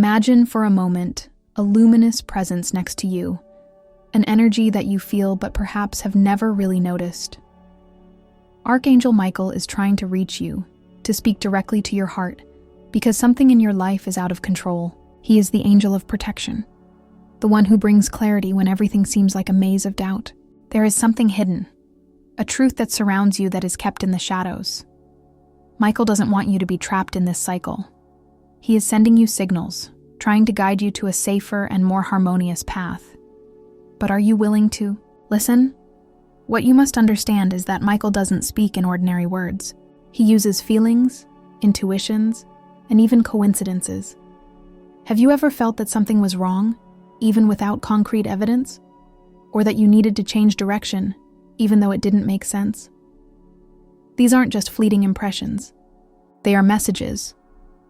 Imagine for a moment a luminous presence next to you, an energy that you feel but perhaps have never really noticed. Archangel Michael is trying to reach you, to speak directly to your heart, because something in your life is out of control. He is the angel of protection, the one who brings clarity when everything seems like a maze of doubt. There is something hidden, a truth that surrounds you that is kept in the shadows. Michael doesn't want you to be trapped in this cycle. He is sending you signals, trying to guide you to a safer and more harmonious path. But are you willing to listen? What you must understand is that Michael doesn't speak in ordinary words. He uses feelings, intuitions, and even coincidences. Have you ever felt that something was wrong, even without concrete evidence? Or that you needed to change direction, even though it didn't make sense? These aren't just fleeting impressions. They are messages.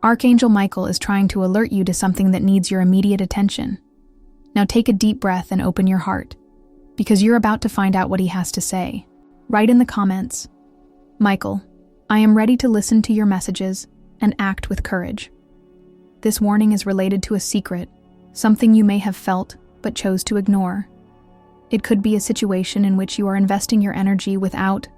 Archangel Michael is trying to alert you to something that needs your immediate attention. Now take a deep breath and open your heart, because you're about to find out what he has to say. Write in the comments, "Michael, I am ready to listen to your messages and act with courage." This warning is related to a secret, something you may have felt but chose to ignore. It could be a situation in which you are investing your energy without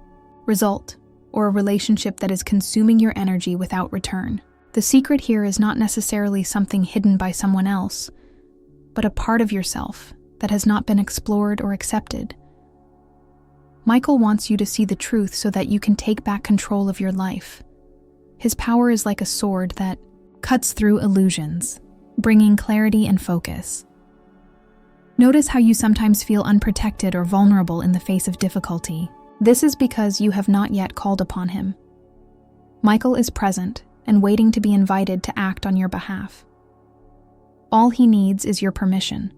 result, or a relationship that is consuming your energy without return. The secret here is not necessarily something hidden by someone else, but a part of yourself that has not been explored or accepted. Michael wants you to see the truth so that you can take back control of your life. His power is like a sword that cuts through illusions, bringing clarity and focus. Notice how you sometimes feel unprotected or vulnerable in the face of difficulty. This is because you have not yet called upon him. Michael is present and waiting to be invited to act on your behalf. All he needs is your permission.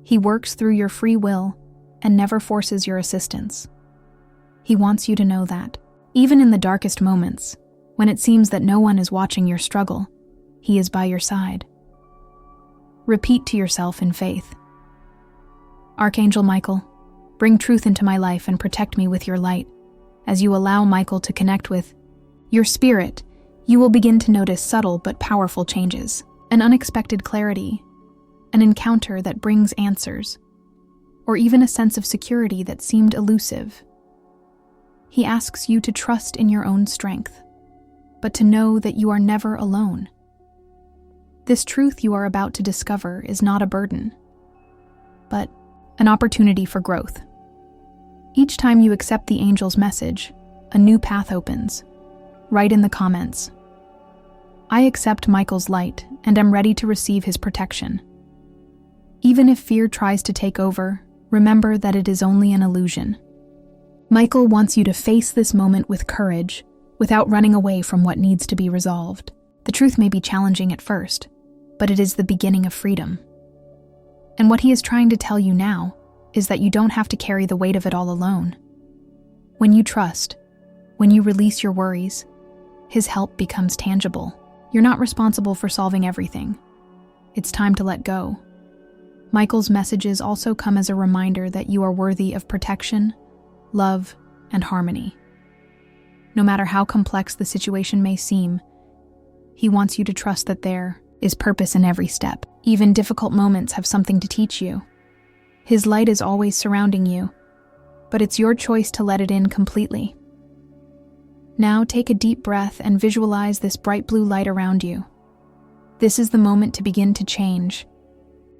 He works through your free will and never forces your assistance. He wants you to know that, even in the darkest moments, when it seems that no one is watching your struggle, he is by your side. Repeat to yourself in faith, "Archangel Michael, bring truth into my life and protect me with your light." As you allow Michael to connect with your spirit, you will begin to notice subtle but powerful changes, an unexpected clarity, an encounter that brings answers, or even a sense of security that seemed elusive. He asks you to trust in your own strength, but to know that you are never alone. This truth you are about to discover is not a burden, but an opportunity for growth. Each time you accept the angel's message, a new path opens. Write in the comments, "I accept Michael's light and am ready to receive his protection." Even if fear tries to take over, remember that it is only an illusion. Michael wants you to face this moment with courage, without running away from what needs to be resolved. The truth may be challenging at first, but it is the beginning of freedom. And what he is trying to tell you now is that you don't have to carry the weight of it all alone. When you trust, when you release your worries, his help becomes tangible. You're not responsible for solving everything. It's time to let go. Michael's messages also come as a reminder that you are worthy of protection, love, and harmony. No matter how complex the situation may seem, he wants you to trust that there is purpose in every step. Even difficult moments have something to teach you. His light is always surrounding you, but it's your choice to let it in completely. Now take a deep breath and visualize this bright blue light around you. This is the moment to begin to change,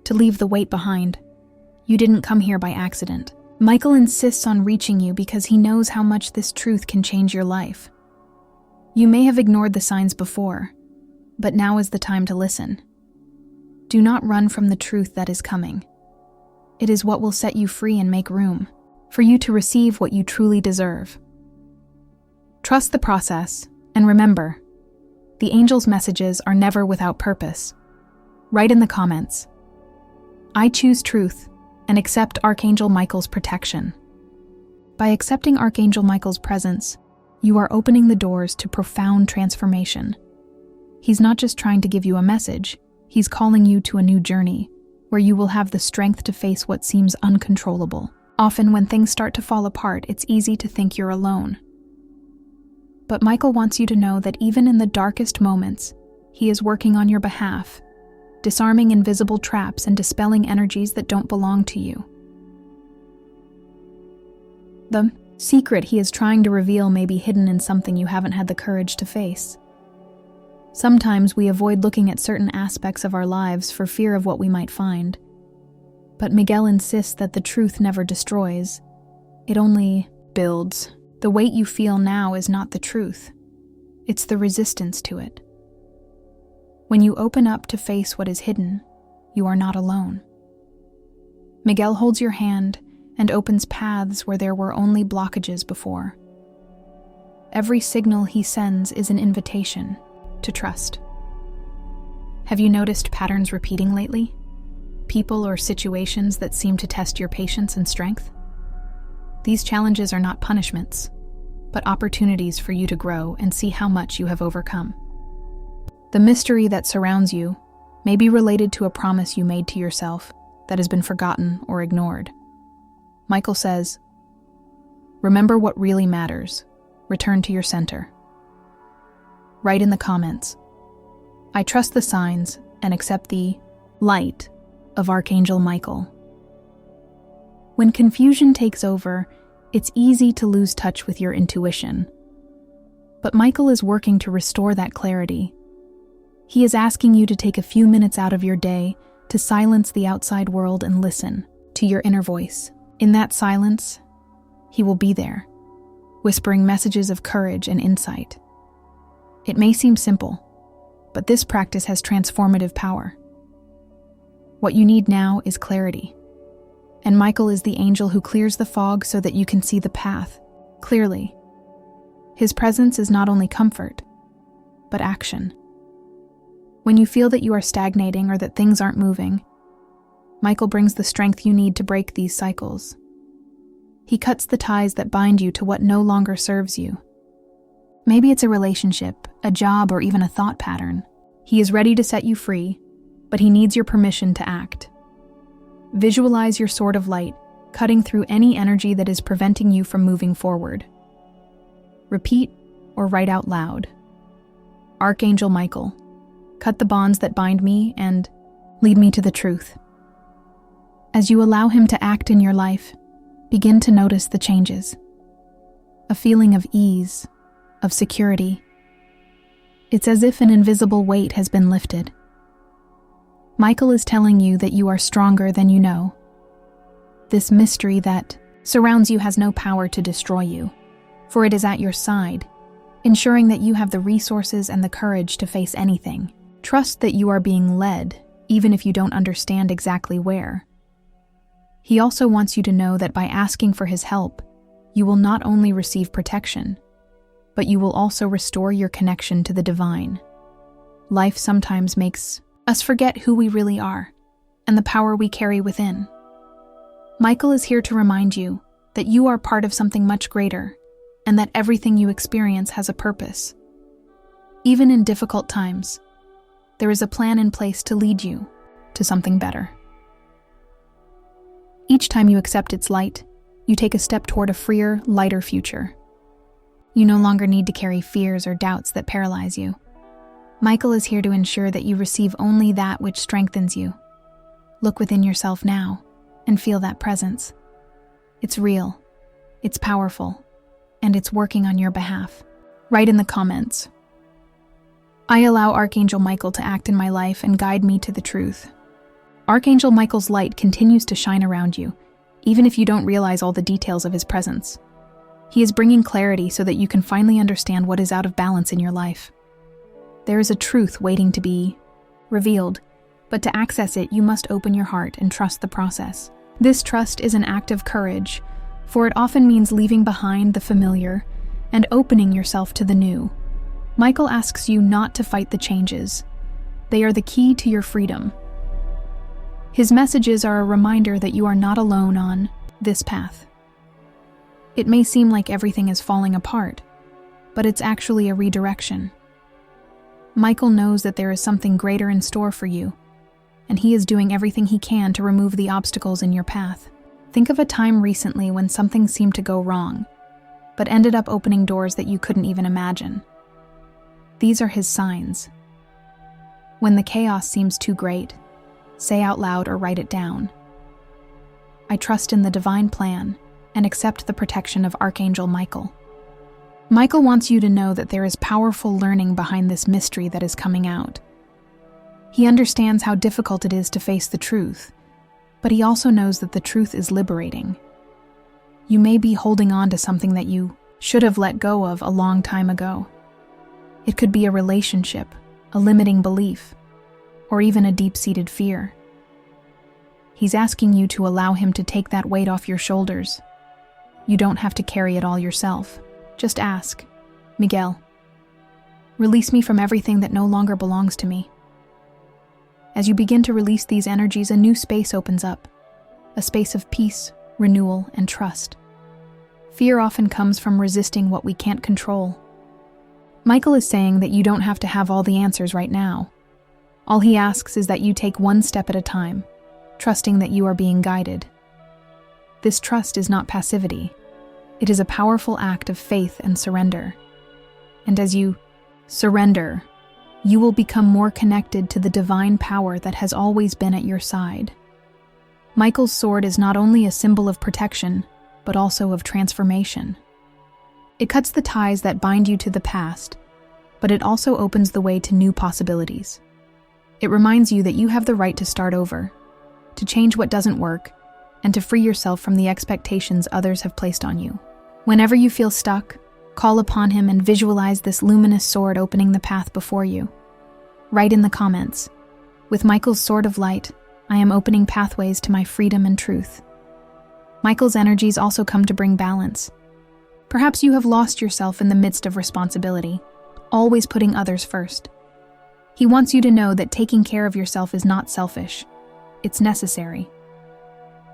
to leave the weight behind. You didn't come here by accident. Michael insists on reaching you because he knows how much this truth can change your life. You may have ignored the signs before, but now is the time to listen. Do not run from the truth that is coming. It is what will set you free and make room for you to receive what you truly deserve. Trust the process, and remember, the angel's messages are never without purpose. Write in the comments, "I choose truth and accept Archangel Michael's protection." By accepting Archangel Michael's presence, you are opening the doors to profound transformation. He's not just trying to give you a message, he's calling you to a new journey, where you will have the strength to face what seems uncontrollable. Often when things start to fall apart, it's easy to think you're alone. But Michael wants you to know that even in the darkest moments, he is working on your behalf, disarming invisible traps and dispelling energies that don't belong to you. The secret he is trying to reveal may be hidden in something you haven't had the courage to face. Sometimes we avoid looking at certain aspects of our lives for fear of what we might find. But Miguel insists that the truth never destroys. It only builds. The weight you feel now is not the truth. It's the resistance to it. When you open up to face what is hidden, you are not alone. Miguel holds your hand and opens paths where there were only blockages before. Every signal he sends is an invitation to trust. Have you noticed patterns repeating lately? People or situations that seem to test your patience and strength? These challenges are not punishments, but opportunities for you to grow and see how much you have overcome. The mystery that surrounds you may be related to a promise you made to yourself that has been forgotten or ignored. Michael says, "Remember what really matters. Return to your center." Write in the comments, "I trust the signs and accept the light of Archangel Michael." When confusion takes over, it's easy to lose touch with your intuition. But Michael is working to restore that clarity. He is asking you to take a few minutes out of your day to silence the outside world and listen to your inner voice. In that silence, he will be there, whispering messages of courage and insight. It may seem simple, but this practice has transformative power. What you need now is clarity. And Michael is the angel who clears the fog so that you can see the path clearly. His presence is not only comfort, but action. When you feel that you are stagnating or that things aren't moving, Michael brings the strength you need to break these cycles. He cuts the ties that bind you to what no longer serves you. Maybe it's a relationship, a job, or even a thought pattern. He is ready to set you free, but he needs your permission to act. Visualize your sword of light, cutting through any energy that is preventing you from moving forward. Repeat or write out loud. Archangel Michael, cut the bonds that bind me and lead me to the truth. As you allow him to act in your life, begin to notice the changes. A feeling of ease, of security. It's as if an invisible weight has been lifted. Michael is telling you that you are stronger than you know. This mystery that surrounds you has no power to destroy you, for it is at your side, ensuring that you have the resources and the courage to face anything. Trust that you are being led, even if you don't understand exactly where. He also wants you to know that by asking for his help, you will not only receive protection, but you will also restore your connection to the divine. Life sometimes makes us forget who we really are and the power we carry within. Michael is here to remind you that you are part of something much greater and that everything you experience has a purpose. Even in difficult times, there is a plan in place to lead you to something better. Each time you accept its light, you take a step toward a freer, lighter future. You no longer need to carry fears or doubts that paralyze you. Michael is here to ensure that you receive only that which strengthens you. Look within yourself now and feel that presence. It's real, it's powerful, and it's working on your behalf. Write in the comments, "I allow Archangel Michael to act in my life and guide me to the truth." Archangel Michael's light continues to shine around you, even if you don't realize all the details of his presence. He is bringing clarity so that you can finally understand what is out of balance in your life. There is a truth waiting to be revealed, but to access it, you must open your heart and trust the process. This trust is an act of courage, for it often means leaving behind the familiar and opening yourself to the new. Michael asks you not to fight the changes. They are the key to your freedom. His messages are a reminder that you are not alone on this path. It may seem like everything is falling apart, but it's actually a redirection. Michael knows that there is something greater in store for you, and he is doing everything he can to remove the obstacles in your path. Think of a time recently when something seemed to go wrong, but ended up opening doors that you couldn't even imagine. These are his signs. When the chaos seems too great, say out loud or write it down. I trust in the divine plan and accept the protection of Archangel Michael. Michael wants you to know that there is powerful learning behind this mystery that is coming out. He understands how difficult it is to face the truth, but he also knows that the truth is liberating. You may be holding on to something that you should have let go of a long time ago. It could be a relationship, a limiting belief, or even a deep-seated fear. He's asking you to allow him to take that weight off your shoulders. You don't have to carry it all yourself. Just ask, Miguel, release me from everything that no longer belongs to me. As you begin to release these energies, a new space opens up, a space of peace, renewal, and trust. Fear often comes from resisting what we can't control. Michael is saying that you don't have to have all the answers right now. All he asks is that you take one step at a time, trusting that you are being guided. This trust is not passivity. It is a powerful act of faith and surrender. And as you surrender, you will become more connected to the divine power that has always been at your side. Michael's sword is not only a symbol of protection, but also of transformation. It cuts the ties that bind you to the past, but it also opens the way to new possibilities. It reminds you that you have the right to start over, to change what doesn't work, and to free yourself from the expectations others have placed on you. Whenever you feel stuck, call upon him and visualize this luminous sword opening the path before you. Write in the comments, "With Michael's sword of light, I am opening pathways to my freedom and truth." Michael's energies also come to bring balance. Perhaps you have lost yourself in the midst of responsibility, always putting others first. He wants you to know that taking care of yourself is not selfish. It's necessary.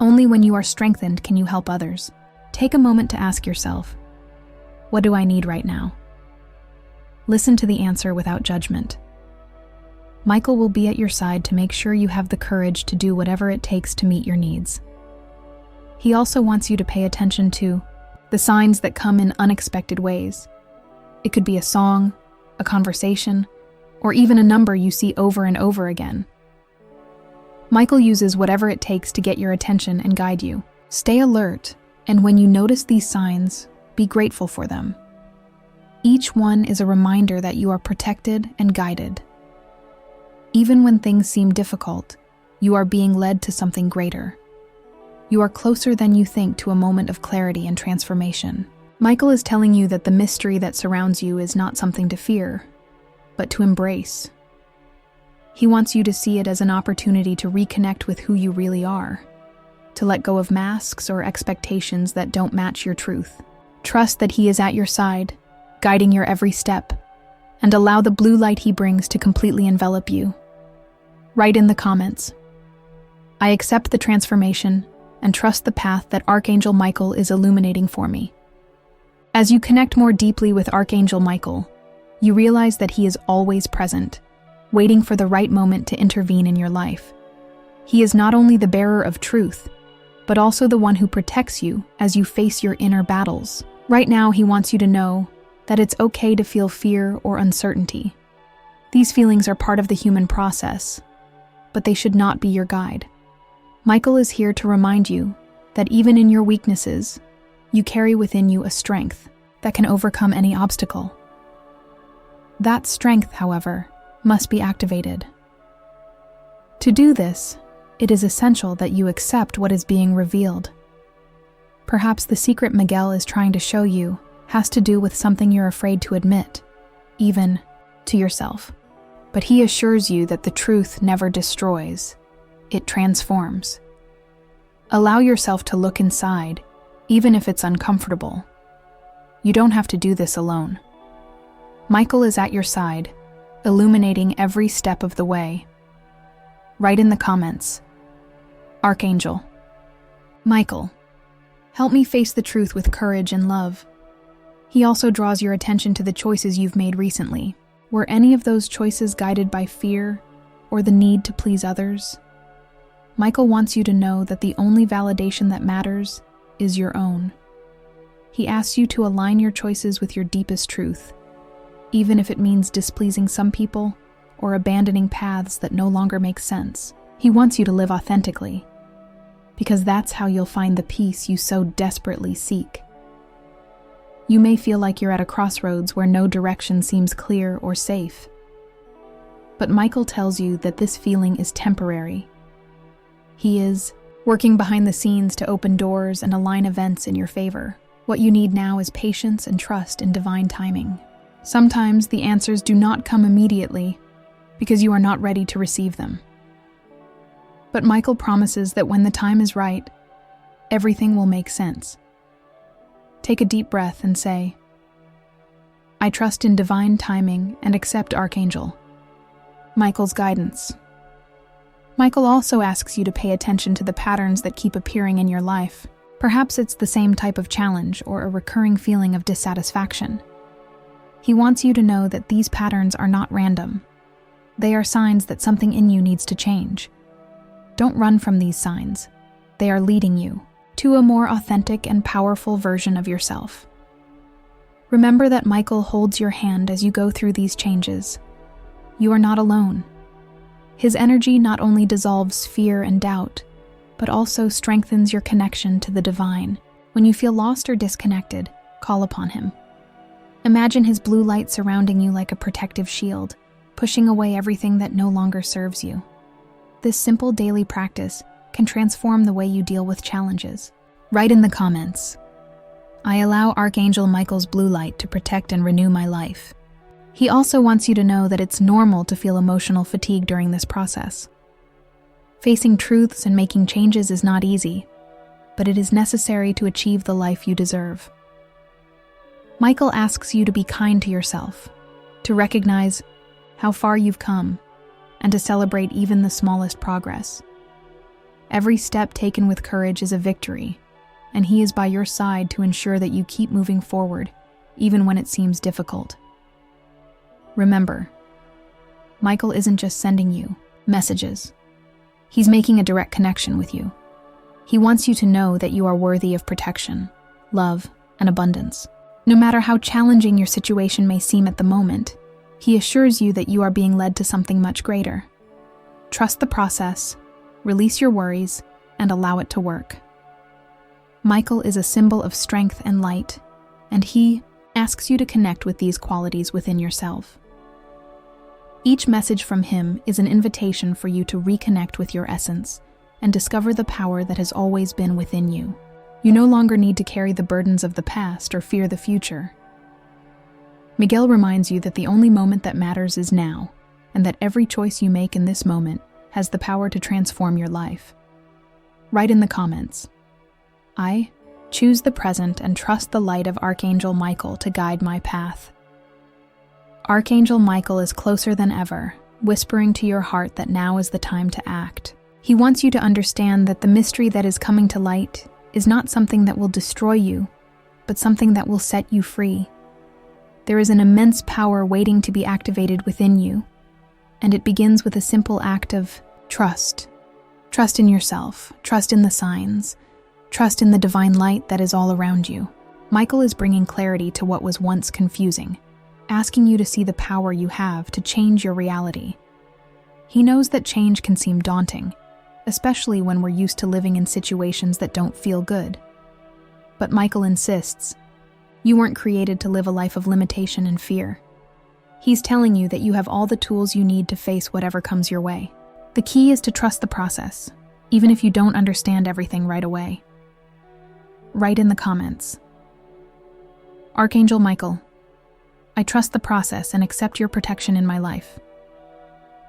Only when you are strengthened can you help others. Take a moment to ask yourself, what do I need right now? Listen to the answer without judgment. Michael will be at your side to make sure you have the courage to do whatever it takes to meet your needs. He also wants you to pay attention to the signs that come in unexpected ways. It could be a song, a conversation, or even a number you see over and over again. Michael uses whatever it takes to get your attention and guide you. Stay alert, and when you notice these signs, be grateful for them. Each one is a reminder that you are protected and guided. Even when things seem difficult, you are being led to something greater. You are closer than you think to a moment of clarity and transformation. Michael is telling you that the mystery that surrounds you is not something to fear, but to embrace. He wants you to see it as an opportunity to reconnect with who you really are, to let go of masks or expectations that don't match your truth. Trust that he is at your side, guiding your every step, and allow the blue light he brings to completely envelop you. Write in the comments, "I accept the transformation and trust the path that Archangel Michael is illuminating for me." As you connect more deeply with Archangel Michael, you realize that he is always present, waiting for the right moment to intervene in your life. He is not only the bearer of truth, but also the one who protects you as you face your inner battles. Right now, he wants you to know that it's okay to feel fear or uncertainty. These feelings are part of the human process, but they should not be your guide. Michael is here to remind you that even in your weaknesses, you carry within you a strength that can overcome any obstacle. That strength, however, must be activated. To do this, it is essential that you accept what is being revealed. Perhaps the secret Miguel is trying to show you has to do with something you're afraid to admit, even to yourself. But he assures you that the truth never destroys, it transforms. Allow yourself to look inside, even if it's uncomfortable. You don't have to do this alone. Michael is at your side, illuminating every step of the way. Write in the comments, "Archangel Michael, help me face the truth with courage and love." He also draws your attention to the choices you've made recently. Were any of those choices guided by fear or the need to please others? Michael wants you to know that the only validation that matters is your own. He asks you to align your choices with your deepest truth, even if it means displeasing some people or abandoning paths that no longer make sense. He wants you to live authentically, because that's how you'll find the peace you so desperately seek. You may feel like you're at a crossroads where no direction seems clear or safe. But Michael tells you that this feeling is temporary. He is working behind the scenes to open doors and align events in your favor. What you need now is patience and trust in divine timing. Sometimes the answers do not come immediately because you are not ready to receive them. But Michael promises that when the time is right, everything will make sense. Take a deep breath and say, "I trust in divine timing and accept Archangel Michael's guidance." Michael also asks you to pay attention to the patterns that keep appearing in your life. Perhaps it's the same type of challenge or a recurring feeling of dissatisfaction. He wants you to know that these patterns are not random. They are signs that something in you needs to change. Don't run from these signs. They are leading you to a more authentic and powerful version of yourself. Remember that Michael holds your hand as you go through these changes. You are not alone. His energy not only dissolves fear and doubt, but also strengthens your connection to the divine. When you feel lost or disconnected, call upon him. Imagine his blue light surrounding you like a protective shield, pushing away everything that no longer serves you. This simple daily practice can transform the way you deal with challenges. Write in the comments, "I allow Archangel Michael's blue light to protect and renew my life." He also wants you to know that it's normal to feel emotional fatigue during this process. Facing truths and making changes is not easy, but it is necessary to achieve the life you deserve. Michael asks you to be kind to yourself, to recognize how far you've come, and to celebrate even the smallest progress. Every step taken with courage is a victory, and he is by your side to ensure that you keep moving forward, even when it seems difficult. Remember, Michael isn't just sending you messages. He's making a direct connection with you. He wants you to know that you are worthy of protection, love, and abundance. No matter how challenging your situation may seem at the moment, he assures you that you are being led to something much greater. Trust the process, release your worries, and allow it to work. Michael is a symbol of strength and light, and he asks you to connect with these qualities within yourself. Each message from him is an invitation for you to reconnect with your essence and discover the power that has always been within you. You no longer need to carry the burdens of the past or fear the future. Miguel reminds you that the only moment that matters is now, and that every choice you make in this moment has the power to transform your life. Write in the comments, "I choose the present and trust the light of Archangel Michael to guide my path." Archangel Michael is closer than ever, whispering to your heart that now is the time to act. He wants you to understand that the mystery that is coming to light is not something that will destroy you, but something that will set you free. There is an immense power waiting to be activated within you, and it begins with a simple act of trust. Trust in yourself, trust in the signs, trust in the divine light that is all around you. Michael is bringing clarity to what was once confusing, asking you to see the power you have to change your reality. He knows that change can seem daunting, especially when we're used to living in situations that don't feel good. But Michael insists, you weren't created to live a life of limitation and fear. He's telling you that you have all the tools you need to face whatever comes your way. The key is to trust the process, even if you don't understand everything right away. Write in the comments, "Archangel Michael, I trust the process and accept your protection in my life."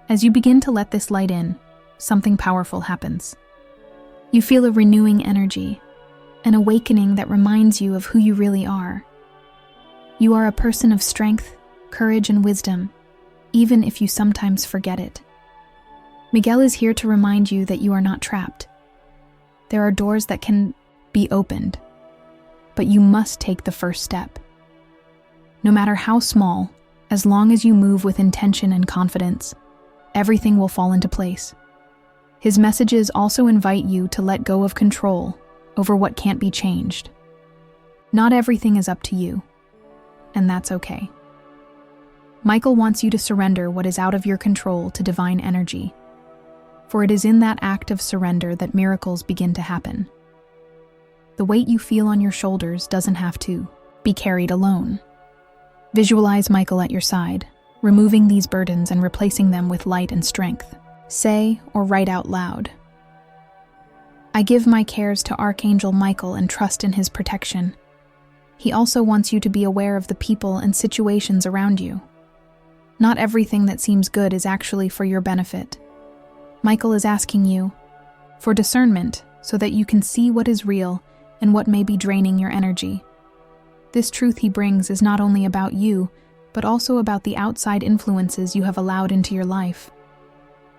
As you begin to let this light in, something powerful happens. You feel a renewing energy, an awakening that reminds you of who you really are. You are a person of strength, courage, and wisdom, even if you sometimes forget it. Miguel is here to remind you that you are not trapped. There are doors that can be opened, but you must take the first step. No matter how small, as long as you move with intention and confidence, everything will fall into place. His messages also invite you to let go of control over what can't be changed. Not everything is up to you, and that's okay. Michael wants you to surrender what is out of your control to divine energy, for it is in that act of surrender that miracles begin to happen. The weight you feel on your shoulders doesn't have to be carried alone. Visualize Michael at your side, removing these burdens and replacing them with light and strength. Say or write out loud, "I give my cares to Archangel Michael and trust in his protection." He also wants you to be aware of the people and situations around you. Not everything that seems good is actually for your benefit. Michael is asking you for discernment so that you can see what is real and what may be draining your energy. This truth he brings is not only about you, but also about the outside influences you have allowed into your life.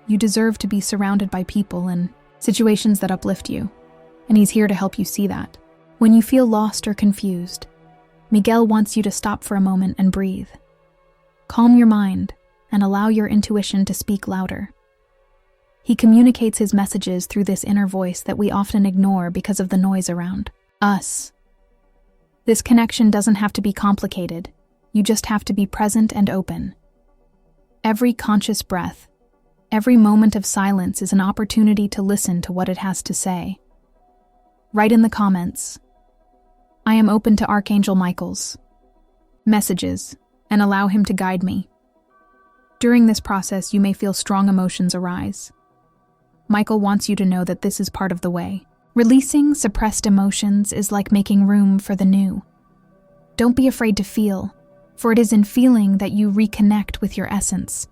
You deserve to be surrounded by people and situations that uplift you, and he's here to help you see that. When you feel lost or confused, Miguel wants you to stop for a moment and breathe. Calm your mind and allow your intuition to speak louder. He communicates his messages through this inner voice that we often ignore because of the noise around us. This connection doesn't have to be complicated. You just have to be present and open. Every conscious breath, every moment of silence is an opportunity to listen to what it has to say. Write in the comments, "I am open to Archangel Michael's messages," and allow him to guide me. During this process, you may feel strong emotions arise. Michael wants you to know that this is part of the way. Releasing suppressed emotions is like making room for the new. Don't be afraid to feel, for it is in feeling that you reconnect with your essence.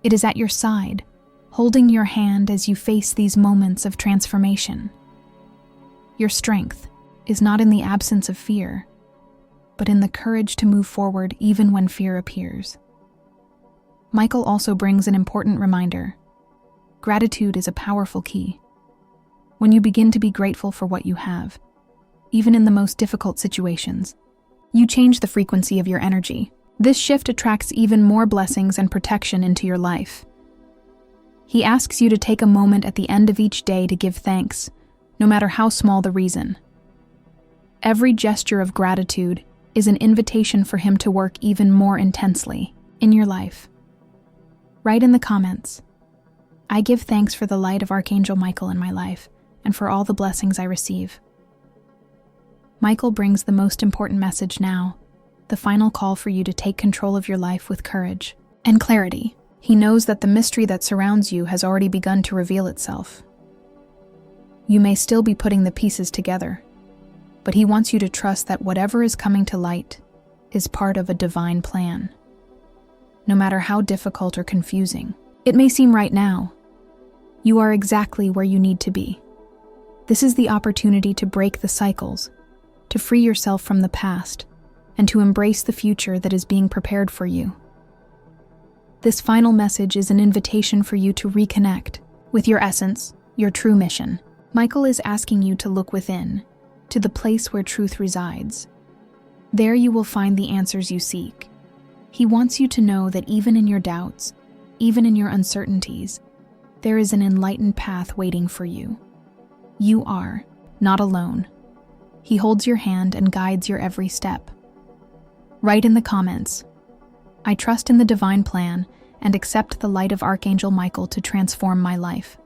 It is at your side, holding your hand as you face these moments of transformation. Your strength is not in the absence of fear, but in the courage to move forward even when fear appears. Michael also brings an important reminder. Gratitude is a powerful key. When you begin to be grateful for what you have, even in the most difficult situations, you change the frequency of your energy. This shift attracts even more blessings and protection into your life. He asks you to take a moment at the end of each day to give thanks, no matter how small the reason. Every gesture of gratitude is an invitation for him to work even more intensely in your life. Write in the comments, "I give thanks for the light of Archangel Michael in my life and for all the blessings I receive." Michael brings the most important message now, the final call for you to take control of your life with courage and clarity. He knows that the mystery that surrounds you has already begun to reveal itself. You may still be putting the pieces together, but he wants you to trust that whatever is coming to light is part of a divine plan. No matter how difficult or confusing it may seem right now, you are exactly where you need to be. This is the opportunity to break the cycles, to free yourself from the past, and to embrace the future that is being prepared for you. This final message is an invitation for you to reconnect with your essence, your true mission. Michael is asking you to look within, to the place where truth resides. There you will find the answers you seek. He wants you to know that even in your doubts, even in your uncertainties, there is an enlightened path waiting for you. You are not alone. He holds your hand and guides your every step. Write in the comments, "I trust in the divine plan and accept the light of Archangel Michael to transform my life."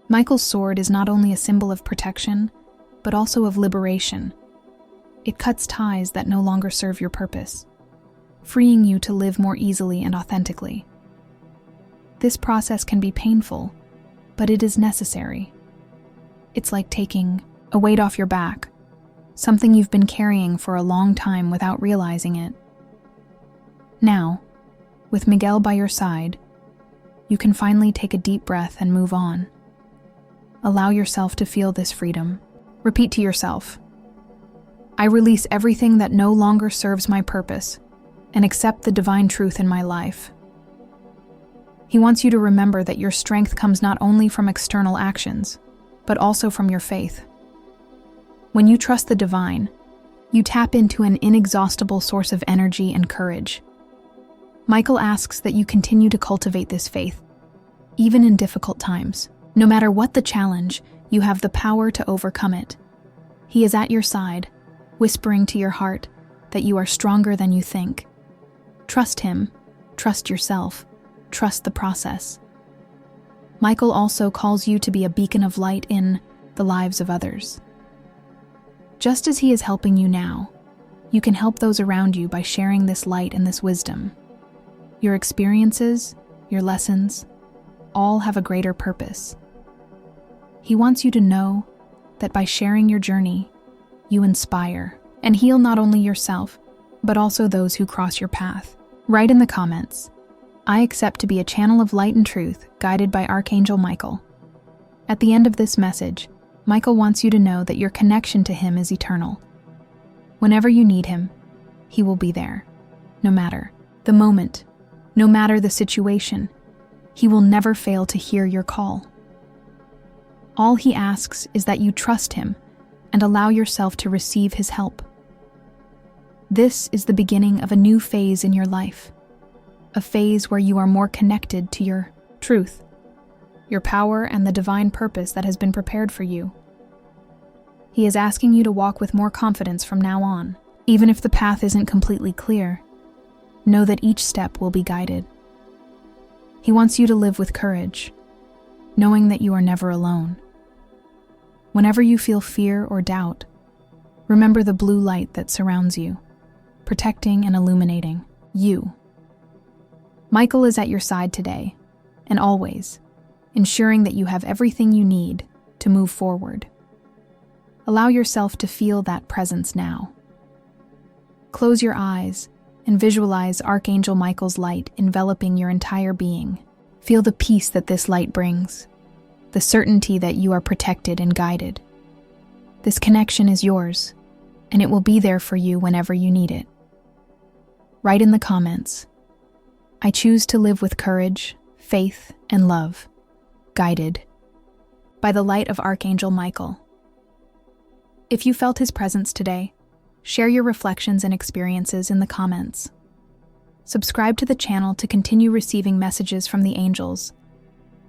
Michael's sword is not only a symbol of protection, but also of liberation. It cuts ties that no longer serve your purpose, freeing you to live more easily and authentically. This process can be painful, but it is necessary. It's like taking a weight off your back, something you've been carrying for a long time without realizing it. Now, with Miguel by your side, you can finally take a deep breath and move on. Allow yourself to feel this freedom. Repeat to yourself, "I release everything that no longer serves my purpose and accept the divine truth in my life." He wants you to remember that your strength comes not only from external actions, but also from your faith. When you trust the divine, you tap into an inexhaustible source of energy and courage. Michael asks that you continue to cultivate this faith, even in difficult times. No matter what the challenge, you have the power to overcome it. He is at your side, whispering to your heart that you are stronger than you think. Trust him, Trust yourself. Trust the process. Michael also calls you to be a beacon of light in the lives of others. Just as he is helping you now, you can help those around you by sharing this light and this wisdom. Your experiences, your lessons, all have a greater purpose. He wants you to know that by sharing your journey, you inspire and heal not only yourself, but also those who cross your path. Write in the comments, "I accept to be a channel of light and truth, guided by Archangel Michael." At the end of this message, Michael wants you to know that your connection to him is eternal. Whenever you need him, he will be there. No matter the moment, no matter the situation, he will never fail to hear your call. All he asks is that you trust him and allow yourself to receive his help. This is the beginning of a new phase in your life, a phase where you are more connected to your truth, your power, and the divine purpose that has been prepared for you. He is asking you to walk with more confidence from now on. Even if the path isn't completely clear, know that each step will be guided. He wants you to live with courage, knowing that you are never alone. Whenever you feel fear or doubt, remember the blue light that surrounds you, protecting and illuminating you. Michael is at your side today, and always, ensuring that you have everything you need to move forward. Allow yourself to feel that presence now. Close your eyes and visualize Archangel Michael's light enveloping your entire being. Feel the peace that this light brings, the certainty that you are protected and guided. This connection is yours, and it will be there for you whenever you need it. Write in the comments, "I choose to live with courage, faith, and love, guided by the light of Archangel Michael." If you felt his presence today, share your reflections and experiences in the comments. Subscribe to the channel to continue receiving messages from the angels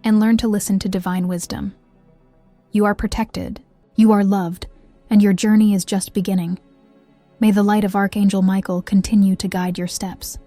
and learn to listen to divine wisdom. You are protected, you are loved, and your journey is just beginning. May the light of Archangel Michael continue to guide your steps.